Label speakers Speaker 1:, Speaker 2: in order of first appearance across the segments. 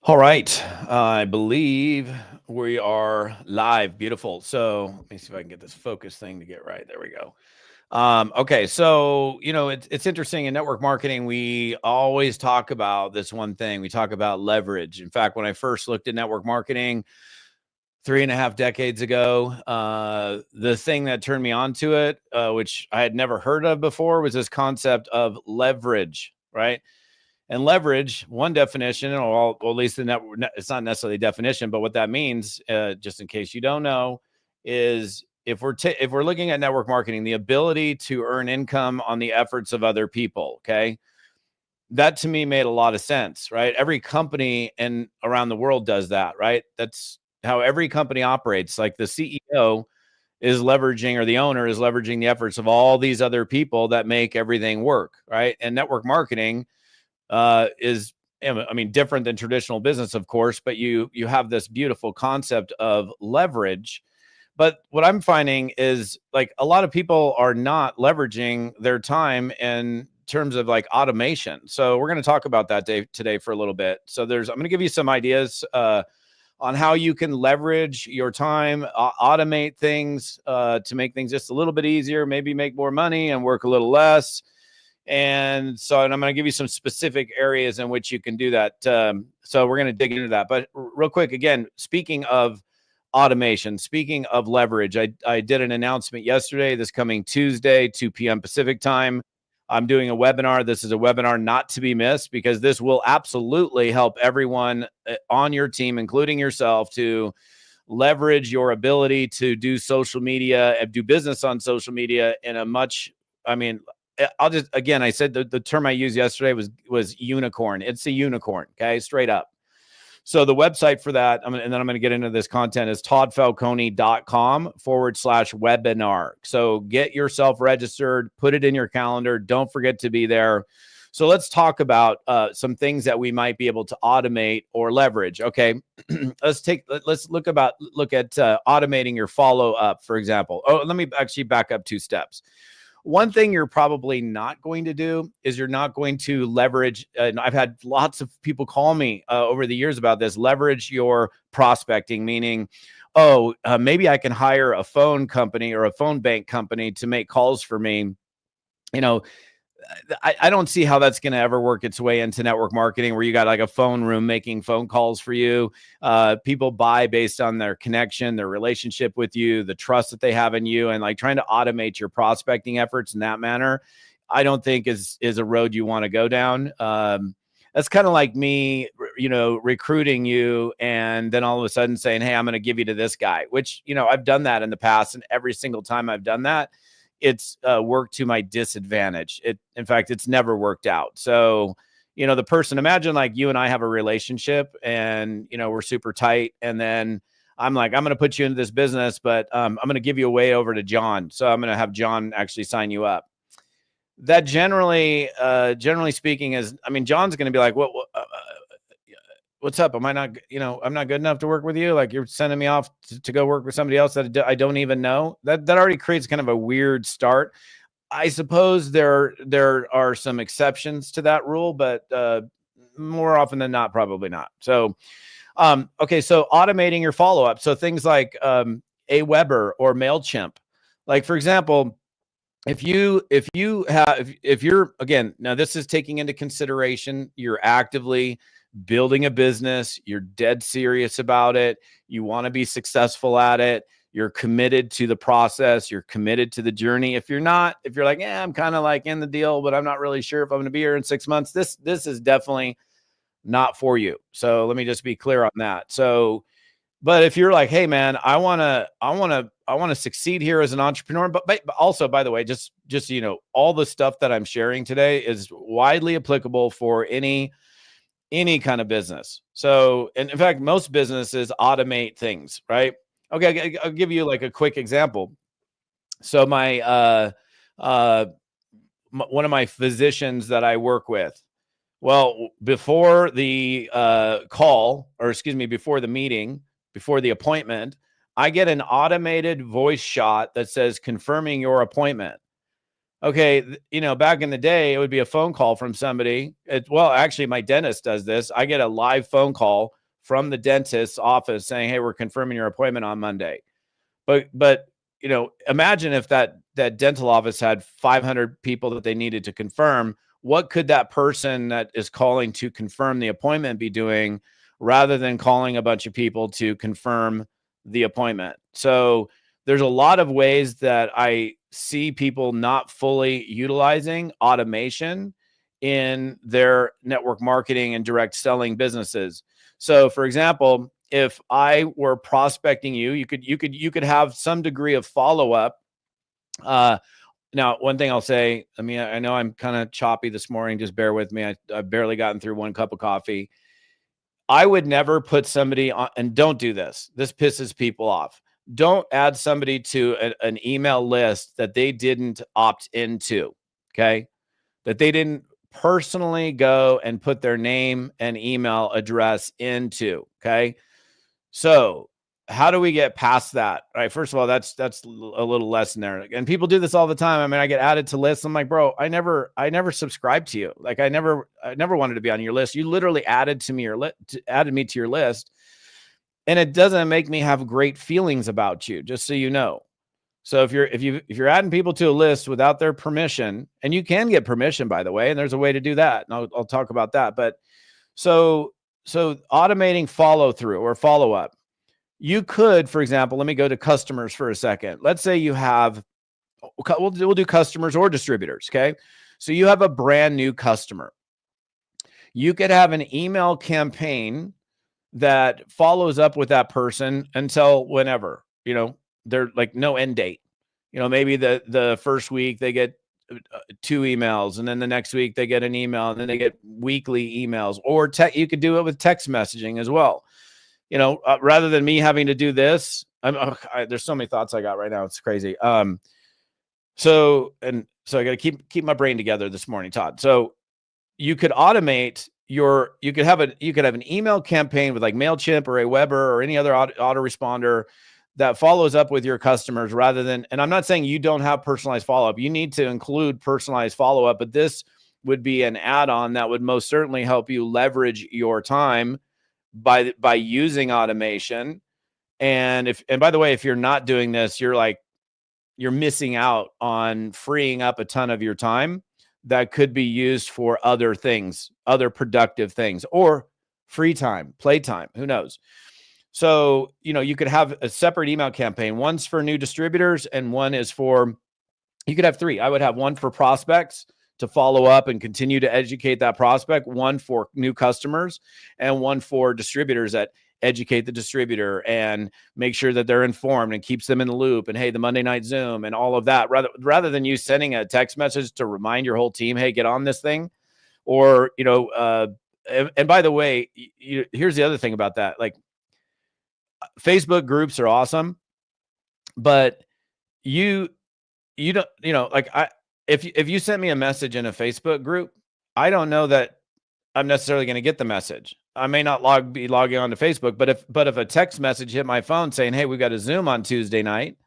Speaker 1: All right. I believe we are live. Beautiful. So let me see if I can get this focus thing to get right. There we go. Okay. So, it's interesting in network marketing. We always talk about this one thing. We talk about leverage. In fact, when I first looked at network marketing 3.5 decades ago, the thing that turned me onto it, which I had never heard of before, was this concept of leverage, right? And leverage, one definition, or at least it's not necessarily a definition, but what that means, just in case you don't know, is if we're looking at network marketing, the ability to earn income on the efforts of other people. Okay, that to me made a lot of sense, right? Every company and around the world does that, right? That's how every company operates. Like the CEO is leveraging, or the owner is leveraging the efforts of all these other people that make everything work, right? And network marketing is, I mean, different than traditional business, of course, but you have this beautiful concept of leverage. But what I'm finding is, like, a lot of people are not leveraging their time in terms of like automation. So we're going to talk about that today for a little bit. So I'm going to give you some ideas on how you can leverage your time, automate things to make things just a little bit easier, maybe make more money and work a little less. And I'm going to give you some specific areas in which you can do that. So we're going to dig into that. But real quick, again, speaking of automation, speaking of leverage, I did an announcement yesterday, this coming Tuesday, 2 p.m. Pacific time. I'm doing a webinar. This is a webinar not to be missed, because this will absolutely help everyone on your team, including yourself, to leverage your ability to do social media and do business on social media in a much, I mean, I'll just, again, I said the term I used yesterday was unicorn. It's a unicorn. Okay. Straight up. So the website for that, and then I'm going to get into this content, is toddfalcone.com/webinar. So get yourself registered, put it in your calendar. Don't forget to be there. So let's talk about some things that we might be able to automate or leverage. Okay, let's look at automating your follow up, for example. Oh, let me actually back up 2 steps. One thing you're probably not going to do is you're not going to leverage, and I've had lots of people call me over the years about this, leverage your prospecting, meaning, maybe I can hire a phone company or a phone bank company to make calls for me. You know, I don't see how that's going to ever work its way into network marketing, where you got like a phone room making phone calls for you. People buy based on their connection, their relationship with you, the trust that they have in you, and like trying to automate your prospecting efforts in that manner, I don't think is a road you want to go down. That's kind of like me, recruiting you and then all of a sudden saying, "Hey, I'm going to give you to this guy," which, I've done that in the past. And every single time I've done that, it's worked to my disadvantage. In fact, it's never worked out. So, the person, imagine like you and I have a relationship, and, we're super tight. And then I'm like, I'm going to put you into this business, but I'm going to give you away over to John. So I'm going to have John actually sign you up. That generally speaking, is, I mean, John's going to be like, what's up? Am I not, I'm not good enough to work with you? Like, you're sending me off to go work with somebody else that I don't even know. That already creates kind of a weird start. I suppose there are some exceptions to that rule, but more often than not, probably not. So, okay. So automating your follow up. So things like Aweber or Mailchimp. Like, for example, if you're, again, now this is taking into consideration you're actively building a business, you're dead serious about it, you want to be successful at it, you're committed to the process, you're committed to the journey. If you're not, if you're like, yeah, I'm kind of like in the deal, but I'm not really sure if I'm going to be here in 6 months, this is definitely not for you. So let me just be clear on that. So, but if you're like, hey man, I want to succeed here as an entrepreneur, but also, by the way, just all the stuff that I'm sharing today is widely applicable for any kind of business. So, and in fact, most businesses automate things, right? Okay, I'll give you like a quick example. So uh one of my physicians that I work with, well, before the call, or excuse me, before the meeting, before the appointment, I get an automated voice shot that says confirming your appointment. Okay, back in the day, it would be a phone call from somebody. Well, actually, my dentist does this. I get a live phone call from the dentist's office saying, "Hey, we're confirming your appointment on Monday." But imagine if that dental office had 500 people that they needed to confirm. What could that person that is calling to confirm the appointment be doing rather than calling a bunch of people to confirm the appointment? So there's a lot of ways that I see people not fully utilizing automation in their network marketing and direct selling businesses. So, for example, if I were prospecting you, you could have some degree of follow up. Now, one thing I'll say, I mean, I know I'm kind of choppy this morning. Just bear with me. I've barely gotten through one cup of coffee. I would never put somebody on, and don't do this. This pisses people off. Don't add somebody to an email list that they didn't opt into. Okay. That they didn't personally go and put their name and email address into. Okay. So how do we get past that? All right. First of all, that's a little lesson there. And people do this all the time. I mean, I get added to lists. I'm like, bro, I never subscribed to you. Like I never wanted to be on your list. You literally added me to your list. And it doesn't make me have great feelings about you, just so you know. So if you're adding people to a list without their permission, and you can get permission, by the way, and there's a way to do that, and I'll talk about that. But so automating follow through or follow up, you could, for example, let me go to customers for a second. Let's say you have, we'll do customers or distributors. Okay, so you have a brand new customer. You could have an email campaign that follows up with that person until whenever, they're like no end date. Maybe the first week they get 2 emails, and then the next week they get an email, and then they get weekly emails. Or you could do it with text messaging as well. Rather than me having to do this, there's so many thoughts I got right now. It's crazy. So I got to keep my brain together this morning, Todd. So you could automate you could have an email campaign with like MailChimp or Aweber or any other autoresponder that follows up with your customers rather than, and I'm not saying you don't have personalized follow-up. You need to include personalized follow-up, but this would be an add-on that would most certainly help you leverage your time by using automation. And by the way, if you're not doing this, you're missing out on freeing up a ton of your time that could be used for other things, other productive things, or free time, playtime, who knows? So, you could have a separate email campaign. One's for new distributors and one is you could have 3. I would have one for prospects to follow up and continue to educate that prospect, one for new customers, and one for distributors that educate the distributor and make sure that they're informed and keeps them in the loop. And hey, the Monday night Zoom and all of that, rather than you sending a text message to remind your whole team, hey, get on this thing. Or, and by the way, here's the other thing about that. Like, Facebook groups are awesome, but you don't, if you sent me a message in a Facebook group, I don't know that I'm necessarily going to get the message. I may not be logging on to Facebook, but if a text message hit my phone saying, hey, we've got a Zoom on Tuesday night,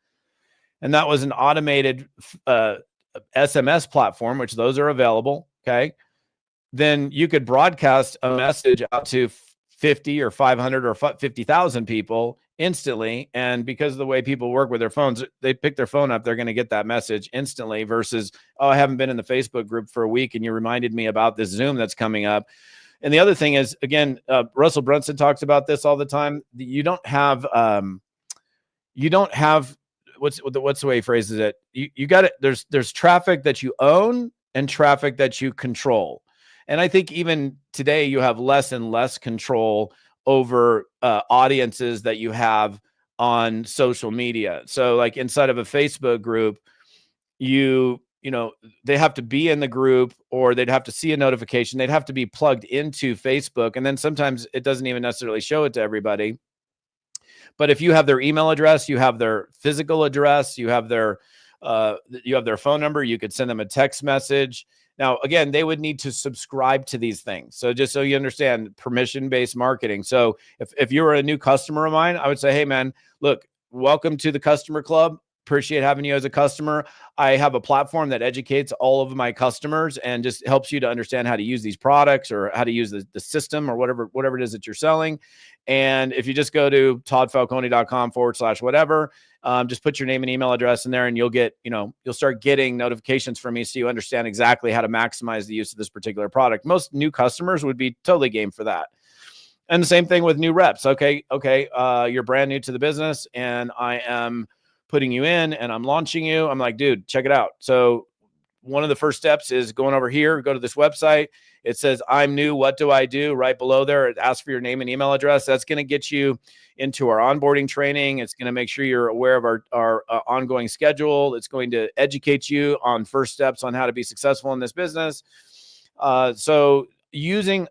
Speaker 1: and that was an automated SMS platform, which those are available. Okay. Then you could broadcast a message out to 50 or 500 or 50,000 people instantly. And because of the way people work with their phones, they pick their phone up, they're going to get that message instantly versus, oh, I haven't been in the Facebook group for a week and you reminded me about this Zoom that's coming up. And the other thing is, again, Russell Brunson talks about this all the time. You don't have what's the way he phrases it? You got it. There's traffic that you own and traffic that you control. And I think even today you have less and less control over audiences that you have on social media. So like inside of a Facebook group, they have to be in the group or they'd have to see a notification. They'd have to be plugged into Facebook. And then sometimes it doesn't even necessarily show it to everybody. But if you have their email address, you have their physical address, you have their phone number, you could send them a text message. Now, again, they would need to subscribe to these things. So just so you understand, permission-based marketing. So if you were a new customer of mine, I would say, hey, man, look, welcome to the customer club. appreciate having you as a customer. I have a platform that educates all of my customers and just helps you to understand how to use these products or how to use the system or whatever it is that you're selling. And if you just go to toddfalcone.com/whatever, just put your name and email address in there, and you'll get, you'll start getting notifications from me so you understand exactly how to maximize the use of this particular product. Most new customers would be totally game for that. And the same thing with new reps. Okay. You're brand new to the business and I am putting you in and I'm launching you. I'm like, dude, check it out. So one of the first steps is going over here, go to this website. It says, I'm new. What do I do? Right below there, it asks for your name and email address. That's going to get you into our onboarding training. It's going to make sure you're aware of our ongoing schedule. It's going to educate you on first steps on how to be successful in this business. So using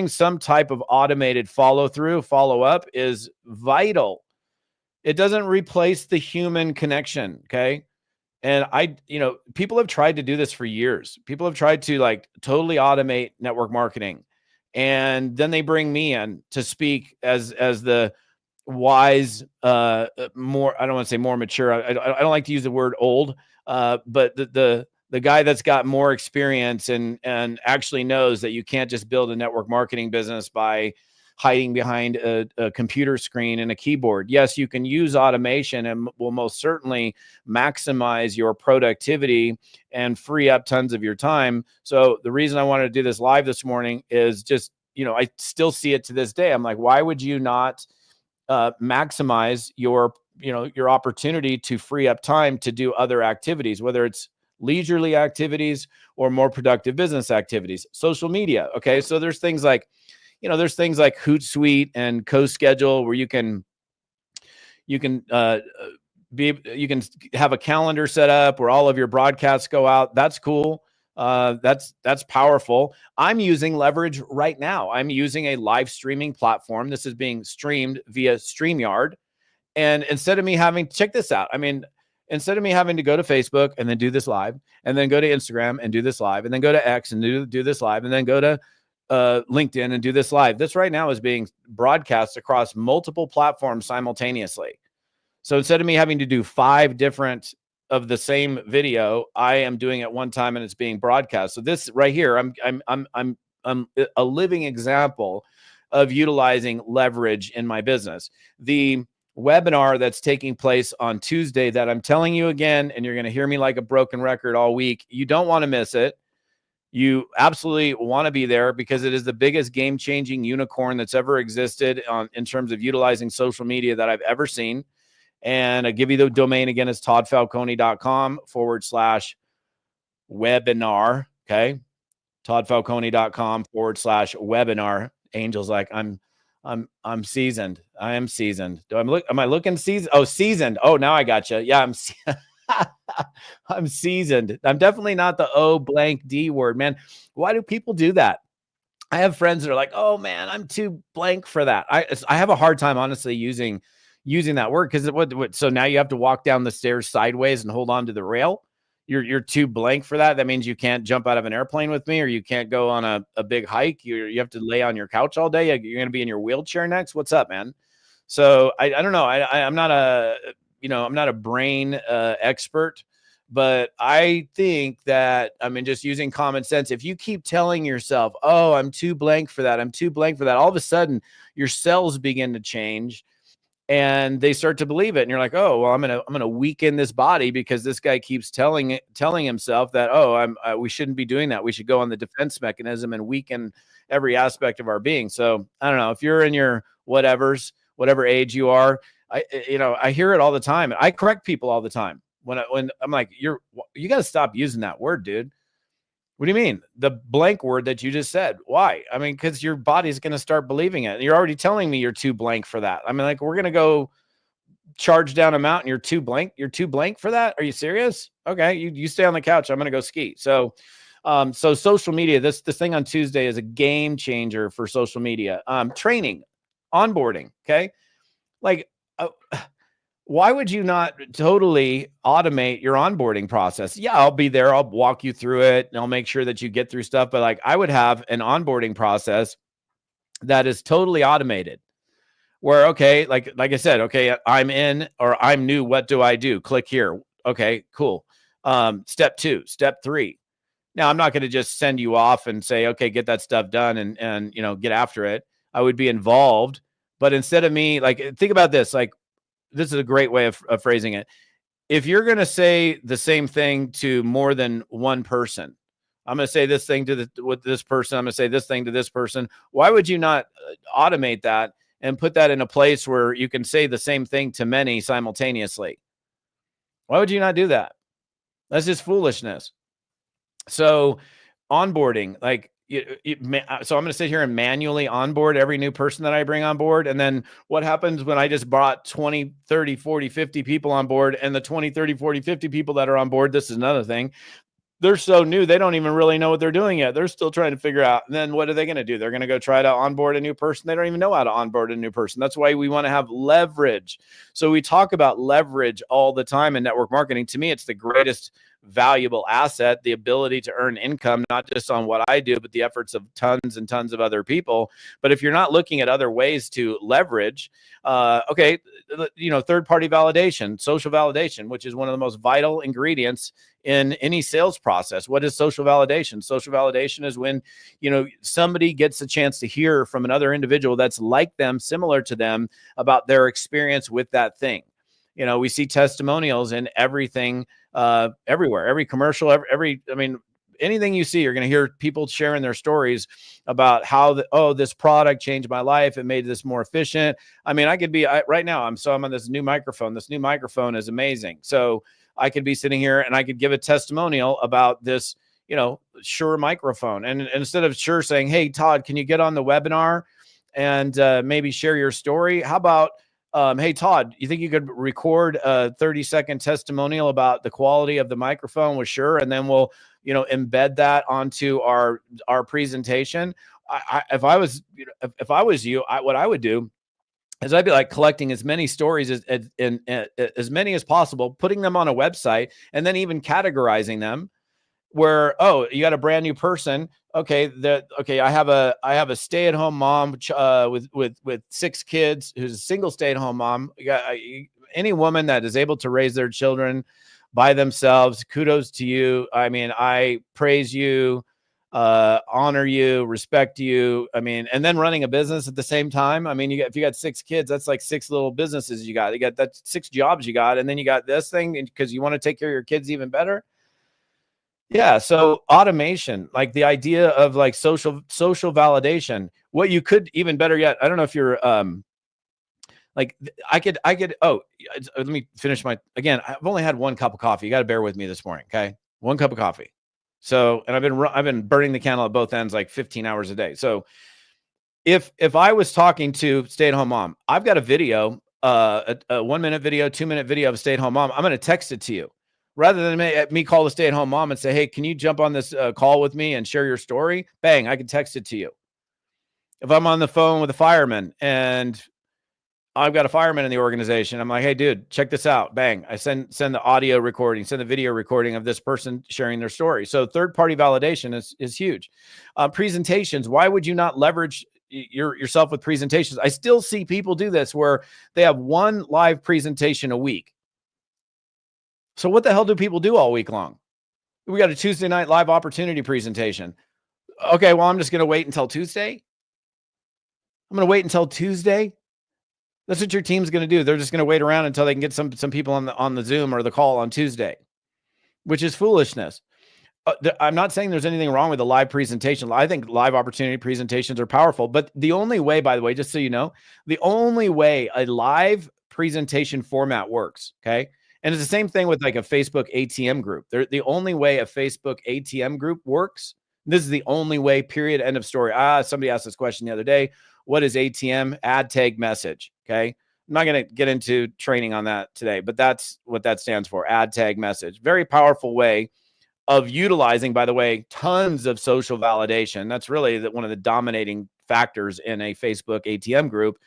Speaker 1: some type of automated follow up is vital. It doesn't replace the human connection. Okay. And people have tried to do this for years. People have tried to like totally automate network marketing. And then they bring me in to speak as the wise, more, I don't want to say more mature. I don't like to use the word old, but the guy that's got more experience and actually knows that you can't just build a network marketing business by hiding behind a computer screen and a keyboard. Yes, you can use automation and will most certainly maximize your productivity and free up tons of your time. So the reason I wanted to do this live this morning is just, I still see it to this day. I'm like, why would you not maximize your opportunity to free up time to do other activities, whether it's leisurely activities or more productive business activities? Social media. Okay. So there's things like Hootsuite and CoSchedule where you can have a calendar set up where all of your broadcasts go out. That's cool. That's powerful. I'm using Leverage right now. I'm using a live streaming platform. This is being streamed via StreamYard. And instead of me having, check this out. Instead of me having to go to Facebook and then do this live, and then go to Instagram and do this live, and then go to X and do this live, and then go to LinkedIn and do this live. This right now is being broadcast across multiple platforms simultaneously. So instead of me having to do 5 different of the same video, I am doing it one time and it's being broadcast. So this right here, I'm a living example of utilizing Leverage in my business. The webinar that's taking place on Tuesday that I'm telling you again, and you're going to hear me like a broken record all week. You don't want to miss it. You absolutely want to be there because it is the biggest game-changing unicorn that's ever existed in terms of utilizing social media that I've ever seen. And I give you the domain again. It's toddfalcone.com/webinar. Okay. toddfalcone.com/webinar. Angel's like, I'm seasoned. I am seasoned. Am I looking seasoned? Oh, seasoned. Oh, now I got you. Yeah, I'm seasoned. I'm definitely not the O blank D word, man. Why do people do that? I have friends that are like, oh man, I'm too blank for that. I have a hard time, honestly, using that word because so now you have to walk down the stairs sideways and hold on to the rail. You're too blank for that. That means you can't jump out of an airplane with me, or you can't go on a big hike. You have to lay on your couch all day. You're going to be in your wheelchair next. What's up, man? So I don't know. I'm not a brain expert, but I think that, just using common sense, if you keep telling yourself, oh, I'm too blank for that, all of a sudden your cells begin to change and they start to believe it. And you're like, oh, well, I'm going to weaken this body because this guy keeps telling himself that, oh, we shouldn't be doing that. We should go on the defense mechanism and weaken every aspect of our being. So I don't know if you're in your whatever age you are, I hear it all the time. And I correct people all the time when I'm like, you got to stop using that word, dude. What do you mean? The blank word that you just said. Why? Because your body's going to start believing it. And you're already telling me you're too blank for that. Like, we're going to go charge down a mountain. You're too blank. You're too blank for that. Are you serious? Okay. You stay on the couch. I'm going to go ski. So social media, this thing on Tuesday is a game changer for social media. Training, onboarding. Okay. Like, why would you not totally automate your onboarding process? Yeah, I'll be there. I'll walk you through it and I'll make sure that you get through stuff. But I would have an onboarding process that is totally automated where, okay, like I said, okay, I'm in or I'm new. What do I do? Click here. Okay, cool. Step 2, step 3. Now, I'm not going to just send you off and say, okay, get that stuff done and get after it. I would be involved, but instead of me, like, think about this, like, this is a great way of phrasing it. If you're going to say the same thing to more than one person, I'm going to say this thing with this person, I'm going to say this thing to this person. Why would you not automate that and put that in a place where you can say the same thing to many simultaneously? Why would you not do that? That's just foolishness. So onboarding, like, so I'm going to sit here and manually onboard every new person that I bring on board. And then what happens when I just brought 20, 30, 40, 50 people on board, and the 20, 30, 40, 50 people that are on board, this is another thing. They're so new, they don't even really know what they're doing yet. They're still trying to figure out. And then what are they going to do? They're going to go try to onboard a new person. They don't even know how to onboard a new person. That's why we want to have leverage. So we talk about leverage all the time in network marketing. To me, it's the greatest valuable asset, the ability to earn income, not just on what I do, but the efforts of tons and tons of other people. But if you're not looking at other ways to leverage, okay, third-party validation, social validation, which is one of the most vital ingredients in any sales process. What is social validation? Social validation is when, somebody gets a chance to hear from another individual that's like them, similar to them, about their experience with that thing. We see testimonials in everything, everywhere, every commercial, anything you see, you're going to hear people sharing their stories about how this product changed my life. It made this more efficient. I could be right now. I'm on this new microphone. This new microphone is amazing. So I could be sitting here and I could give a testimonial about this, Shure microphone. And instead of Shure saying, "Hey, Todd, can you get on the webinar and maybe share your story?" How about, "Hey, Todd, you think you could record a 30-second testimonial about the quality of the microphone with Shure, and then we'll, embed that onto our presentation?" If I was you, what I would do is I'd be like collecting as many stories as many as possible, putting them on a website, and then even categorizing them. Where, oh, you got a brand new person. Okay, I have a stay-at-home mom with 6 kids, who's a single stay-at-home mom. You got any woman that is able to raise their children by themselves. Kudos to you. I praise you, honor you, respect you. And then running a business at the same time. If you got 6 kids, that's like 6 little businesses you got. You got that 6 jobs you got, and then you got this thing because you want to take care of your kids even better. Yeah. So automation, like the idea of like social validation. What you could even better yet, I don't know if you're I could let me finish again, I've only had 1 cup of coffee. You got to bear with me this morning. Okay. 1 cup of coffee. So, and I've been burning the candle at both ends like 15 hours a day. So if I was talking to stay-at-home mom, I've got a video, a 1-minute video, 2-minute video of a stay-at-home mom. I'm going to text it to you. Rather than me call the stay-at-home mom and say, "Hey, can you jump on this call with me and share your story?" Bang, I can text it to you. If I'm on the phone with a fireman and I've got a fireman in the organization, I'm like, "Hey, dude, check this out." Bang, I send the audio recording, send the video recording of this person sharing their story. So third-party validation is huge. Presentations. Why would you not leverage yourself with presentations? I still see people do this where they have 1 live presentation a week. So what the hell do people do all week long? We got a Tuesday night live opportunity presentation. Okay, well, I'm just going to wait until Tuesday. I'm going to wait until Tuesday. That's what your team's going to do. They're just going to wait around until they can get some people on the Zoom or the call on Tuesday, which is foolishness. I'm not saying there's anything wrong with a live presentation. I think live opportunity presentations are powerful, but the only way, by the way, just so you know, the only way a live presentation format works, okay? And it's the same thing with like a Facebook ATM group. The only way a Facebook ATM group works, this is the only way, period, end of story. Somebody asked this question the other day. What is ATM? Ad tag message, okay? I'm not going to get into training on that today, but that's what that stands for, ad tag message. Very powerful way of utilizing, by the way, tons of social validation. That's really one of the dominating factors in a Facebook ATM group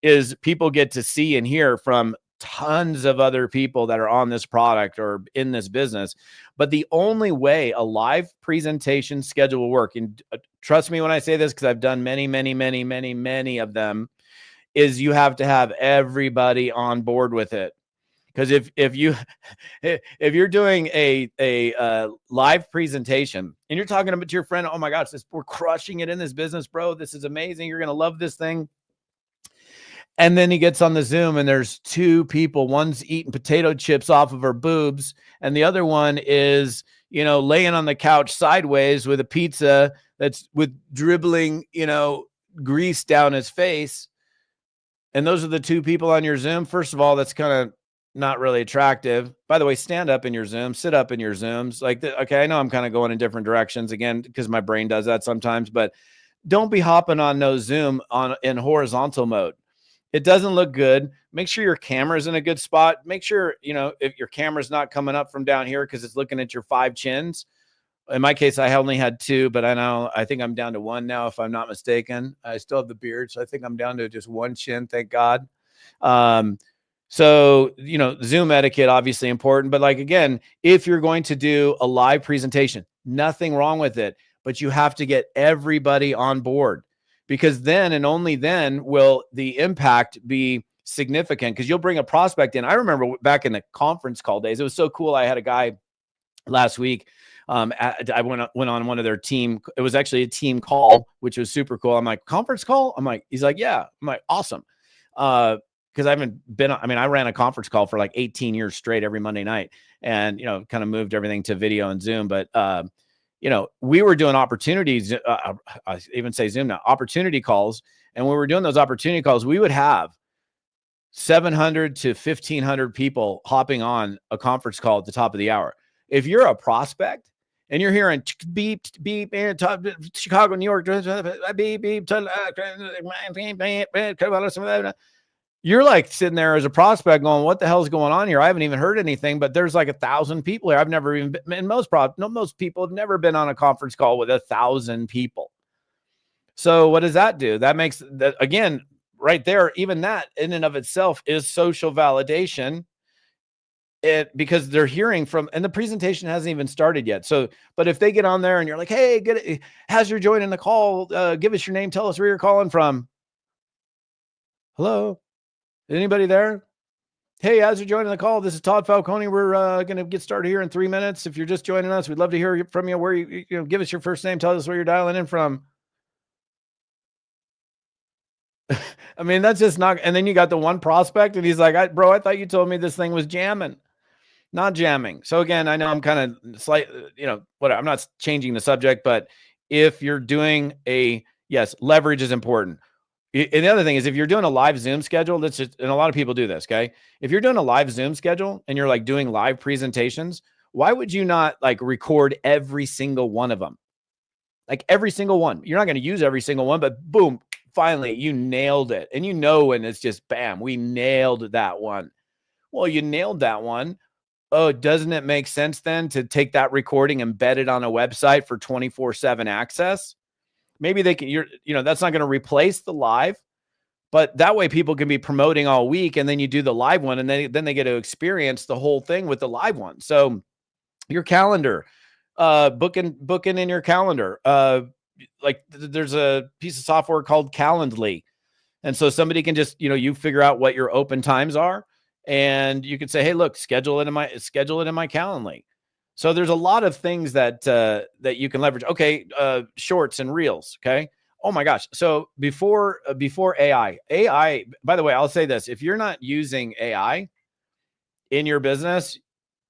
Speaker 1: is people get to see and hear from tons of other people that are on this product or in this business. But the only way a live presentation schedule will work, and trust me when I say this, because I've done many, many, many, many, many of them, is you have to have everybody on board with it. Because if you if you're doing a live presentation and you're talking to your friend, oh my gosh, we're crushing it in this business, bro. This is amazing. You're gonna love this thing. And then he gets on the Zoom and there's two people. One's eating potato chips off of her boobs, and the other one is, laying on the couch sideways with a pizza that's with dribbling, grease down his face. And those are the two people on your Zoom. First of all, that's kind of not really attractive. By the way, stand up in your Zoom, sit up in your Zooms. Okay, I know I'm kind of going in different directions again because my brain does that sometimes, but don't be hopping on no Zoom in horizontal mode. It doesn't look good. Make sure your camera's in a good spot. Make sure, if your camera's not coming up from down here because it's looking at your 5 chins. In my case, I only had 2, but I think I'm down to 1 now, if I'm not mistaken. I still have the beard, so I think I'm down to just 1 chin, thank God. So, Zoom etiquette, obviously important, but again, if you're going to do a live presentation, nothing wrong with it, but you have to get everybody on board, because then and only then will the impact be significant, because you'll bring a prospect in. I remember back in the conference call days, it was so cool. I had a guy last week. I went on one of their team. It was actually a team call, which was super cool. I'm like, conference call? He's like, yeah. I'm like, awesome. Because I ran a conference call for 18 years straight every Monday night, and, kind of moved everything to video and Zoom. But, we were doing opportunities. I even say Zoom now, opportunity calls. And when we were doing those opportunity calls, we would have 700 to 1,500 people hopping on a conference call at the top of the hour. If you're a prospect and you're hearing beep, beep, Chicago, New York, beep, beep, you're sitting there as a prospect going, what the hell is going on here? I haven't even heard anything, but there's 1,000 people here. I've never even been, and most people have never been on a conference call with 1,000 people. So what does that do? That makes that, again, right there, even that in and of itself is social validation. Because they're hearing from, and the presentation hasn't even started yet. So, but if they get on there and you're like, hey, as you're joining the call, give us your name, tell us where you're calling from. Hello? Anybody there? Hey, as you're joining the call, this is Todd Falcone. We're going to get started here in 3 minutes. If you're just joining us, we'd love to hear from you. Where you give us your first name, tell us where you're dialing in from. That's just not. And then you got the one prospect, and he's like, bro, I thought you told me this thing was jamming. Not jamming. So again, I know I'm kind of whatever. I'm not changing the subject, but if you're doing yes, leverage is important. And the other thing is, if you're doing a live Zoom schedule, and a lot of people do this, okay? If you're doing a live Zoom schedule and you're doing live presentations, why would you not record every single one of them? Every single one. You're not going to use every single one, but boom, finally you nailed it. And and it's just bam, we nailed that one. Well, you nailed that one. Oh, doesn't it make sense then to take that recording, embed it on a website for 24/7 access? Maybe they can, that's not going to replace the live, but that way people can be promoting all week, and then you do the live one, and then they get to experience the whole thing with the live one. So your calendar, booking in your calendar, there's a piece of software called Calendly. And so somebody can just, you figure out what your open times are, and you can say, hey, look, schedule it in my Calendly. So there's a lot of things that you can leverage. Okay. Shorts and reels. Okay. Oh my gosh. So before AI, by the way, I'll say this, if you're not using AI in your business,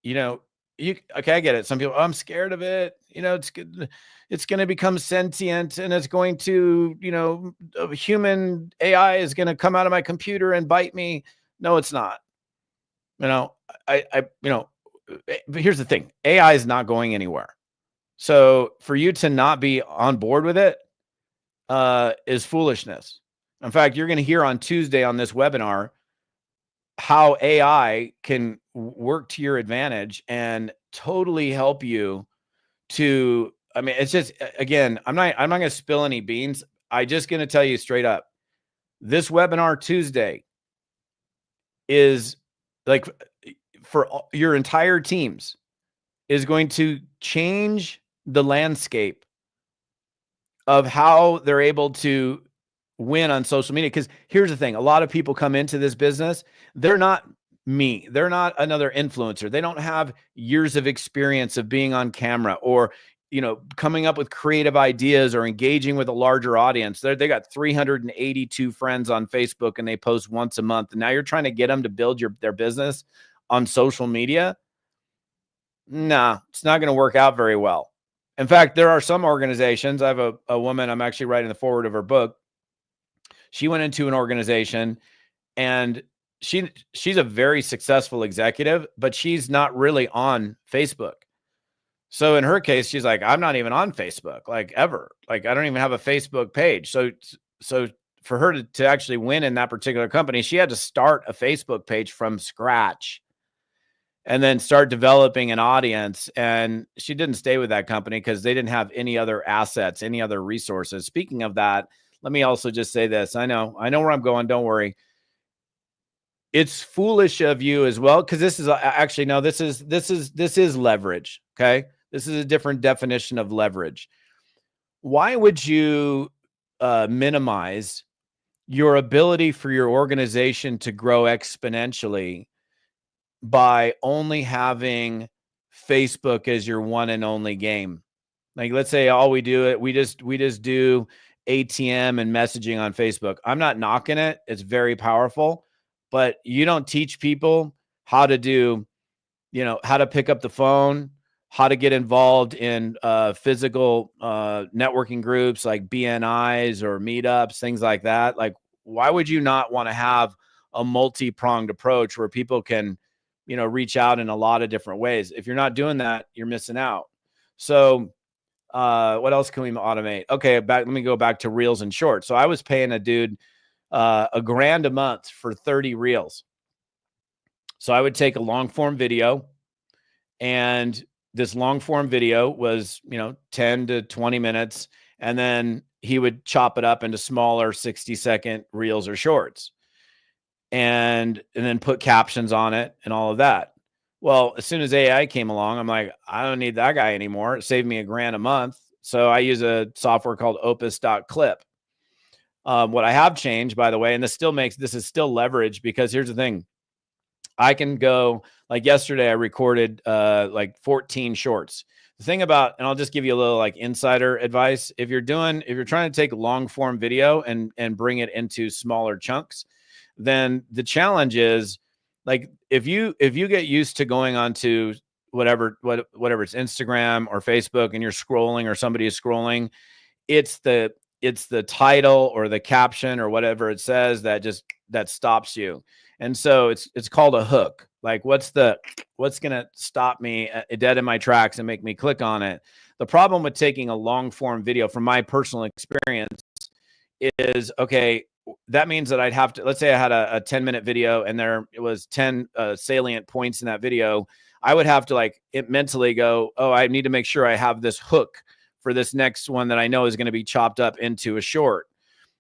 Speaker 1: okay, I get it. Some people, I'm scared of it. It's good. It's going to become sentient, and it's going to, a human AI is going to come out of my computer and bite me. No, it's not. But here's the thing. AI is not going anywhere. So for you to not be on board with it is foolishness. In fact, you're going to hear on Tuesday on this webinar how AI can work to your advantage and totally help you to, it's just, again, I'm not going to spill any beans. I'm just going to tell you straight up, this webinar Tuesday is for your entire teams, is going to change the landscape of how they're able to win on social media. Because here's the thing, a lot of people come into this business, they're not me, they're not another influencer, they don't have years of experience of being on camera, or coming up with creative ideas or engaging with a larger audience. They got 382 friends on Facebook and they post once a month, and now you're trying to get them to build their business on social media. Nah, it's not going to work out very well. In fact, there are some organizations. I have a woman, I'm actually writing the foreword of her book. She went into an organization, and she's a very successful executive, but she's not really on Facebook. So in her case, she's like, I'm not even on Facebook, like, ever. Like, I don't even have a Facebook page. So for her to actually win in that particular company, she had to start a Facebook page from scratch and then start developing an audience. And she didn't stay with that company because they didn't have any other assets, any other resources. Speaking of that, let me also just say this. I know where I'm going. Don't worry. It's foolish of you as well, because this is actually, no, this is leverage. Okay. This is a different definition of leverage. Why would you minimize your ability for your organization to grow exponentially by only having Facebook as your one and only game? Like, let's say we just do ATM and messaging on Facebook. I'm not knocking it. It's very powerful, but you don't teach people how to do, how to pick up the phone, how to get involved in physical networking groups like BNIs or meetups, things like that. Like, why would you not want to have a multi-pronged approach where people can, reach out in a lot of different ways? If you're not doing that, you're missing out. So what else can we automate? Okay, let me go back to reels and shorts. So I was paying a dude $1,000 a month for 30 reels. So I would take a long form video, and this long form video was, 10 to 20 minutes. And then he would chop it up into smaller 60-second reels or shorts, and then put captions on it and all of that. Well, as soon as AI came along, I'm like, I don't need that guy anymore. It saved me $1,000 a month. So I use a software called Opus.clip. What I have changed, by the way, and this is still leverage, because here's the thing. I can go, like yesterday, I recorded like 14 shorts. The thing about, and I'll just give you a little like insider advice. If you're trying to take long form video and bring it into smaller chunks, then the challenge is, like, if you get used to going onto whatever it's Instagram or Facebook, and you're scrolling, or somebody is scrolling, it's the title or the caption or whatever it says that stops you. And so it's called a hook. Like, what's going to stop me dead in my tracks and make me click on it? The problem with taking a long form video, from my personal experience, is, okay, that means that I'd have to, let's say I had a 10-minute video and there was 10 salient points in that video. I would have to mentally go, oh, I need to make sure I have this hook for this next one that I know is going to be chopped up into a short.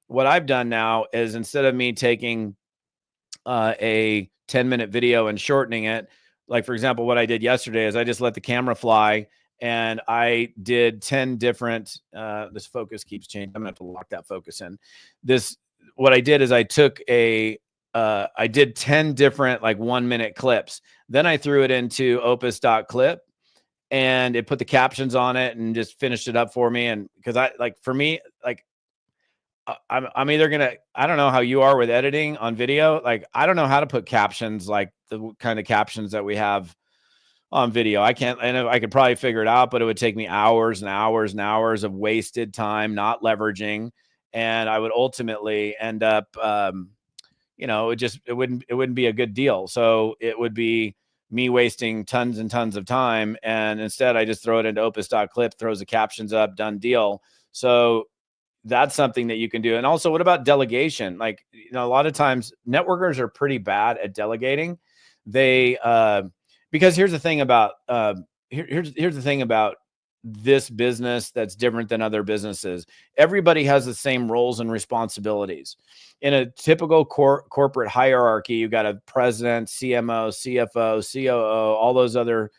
Speaker 1: What I've done now is, instead of me taking a 10-minute video and shortening it, like, for example, what I did yesterday is I just let the camera fly, and I did 10 different, this focus keeps changing. I'm gonna have to lock that focus in. What I did is I took I did 10 different 1-minute clips. Then I threw it into Opus.clip, and it put the captions on it and just finished it up for me. And because I'm either gonna, I don't know how you are with editing on video. Like, I don't know how to put captions, like the kind of captions that we have on video. I can't, and I could probably figure it out, but it would take me hours and hours and hours of wasted time, not leveraging. And I would ultimately end up, it wouldn't be a good deal. So it would be me wasting tons and tons of time. And instead I just throw it into Opus.clip, throws the captions up, done deal. So that's something that you can do. And also, what about delegation? Like, a lot of times networkers are pretty bad at delegating. They, because here's the thing about, here's the thing about this business that's different than other businesses. Everybody has the same roles and responsibilities. In a typical corporate hierarchy, you've got a president, CMO, CFO, COO, all those other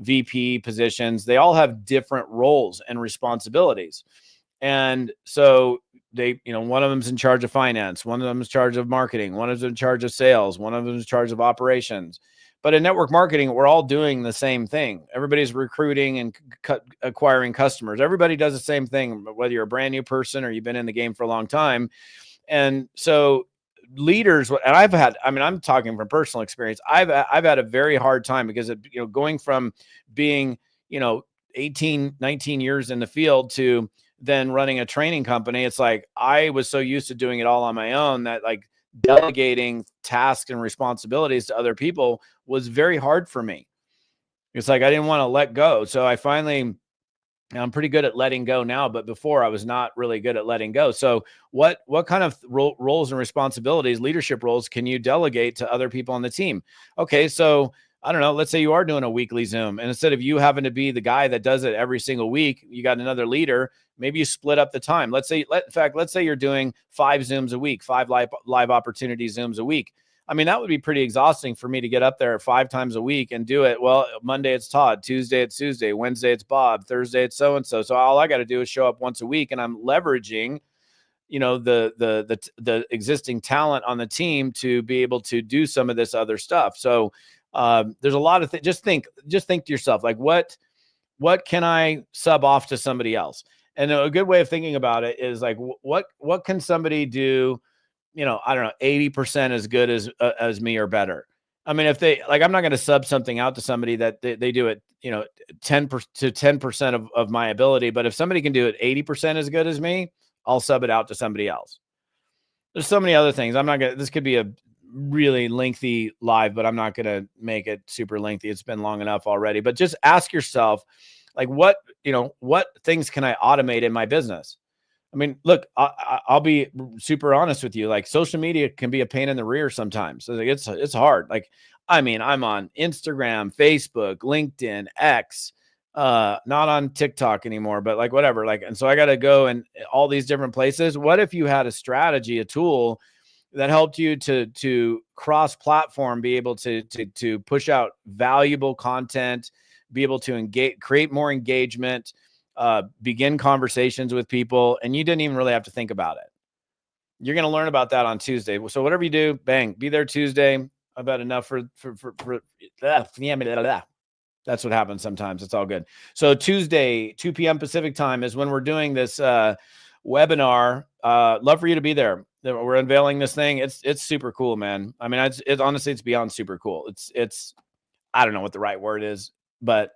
Speaker 1: VP positions. They all have different roles and responsibilities. And so one of them's in charge of finance, one of them's in charge of marketing, one of them's in charge of sales, one of them's in charge of operations. But in network marketing, we're all doing the same thing. Everybody's recruiting and acquiring customers. Everybody does the same thing, whether you're a brand new person or you've been in the game for a long time. And so leaders, and I'm talking from personal experience. I've had a very hard time because going from being, 18, 19 years in the field to then running a training company. It's like, I was so used to doing it all on my own that like delegating tasks and responsibilities to other people was very hard for me. It's like, I didn't want to let go. So I'm pretty good at letting go now, but before I was not really good at letting go. So what kind of roles and responsibilities, leadership roles, can you delegate to other people on the team? Okay. So I don't know, let's say you are doing a weekly Zoom, and instead of you having to be the guy that does it every single week, you got another leader. Maybe you split up the time. Let's say you're doing 5 Zooms a week, 5 live opportunity Zooms a week. I mean, that would be pretty exhausting for me to get up there 5 times a week and do it. Well, Monday it's Todd, Tuesday it's Tuesday, Wednesday it's Bob, Thursday it's so-and-so. So all I got to do is show up once a week, and I'm leveraging, the existing talent on the team to be able to do some of this other stuff. So there's a lot of things. Just think to yourself, like, what can I sub off to somebody else? And a good way of thinking about it is like, what can somebody do? I don't know, 80% as good as me or better. I mean, if they like, I'm not going to sub something out to somebody that they do it, 10% of my ability. But if somebody can do it 80% as good as me, I'll sub it out to somebody else. There's so many other things. This could be a really lengthy live, but I'm not going to make it super lengthy. It's been long enough already. But just ask yourself, like, what things can I automate in my business? I mean, look, I'll be super honest with you. Like, social media can be a pain in the rear sometimes. So like, it's hard. Like, I mean, I'm on Instagram, Facebook, LinkedIn, X, not on TikTok anymore, but like whatever. Like, and so I got to go in all these different places. What if you had a strategy, a tool that helped you to cross-platform, be able to push out valuable content, be able to engage, create more engagement, begin conversations with people, and you didn't even really have to think about it. You're going to learn about that on Tuesday. So whatever you do, bang, be there Tuesday. I've had enough for that's what happens sometimes. It's all good. So Tuesday, 2 p.m. Pacific time is when we're doing this webinar. Love for you to be there. We're unveiling this thing. It's super cool, man. I mean, it's honestly, it's beyond super cool. It's I don't know what the right word is, but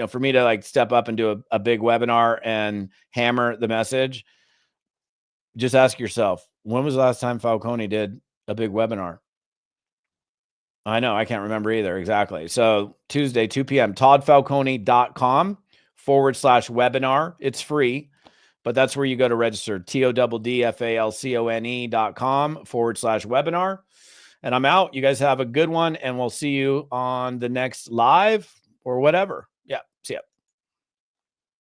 Speaker 1: for me to like step up and do a big webinar and hammer the message, just ask yourself, when was the last time Falcone did a big webinar? I know, I can't remember either. Exactly. So Tuesday, 2 p.m., toddfalcone.com/webinar. It's free, but that's where you go to register. toddfalcone.com/webinar. And I'm out. You guys have a good one, and we'll see you on the next live or whatever.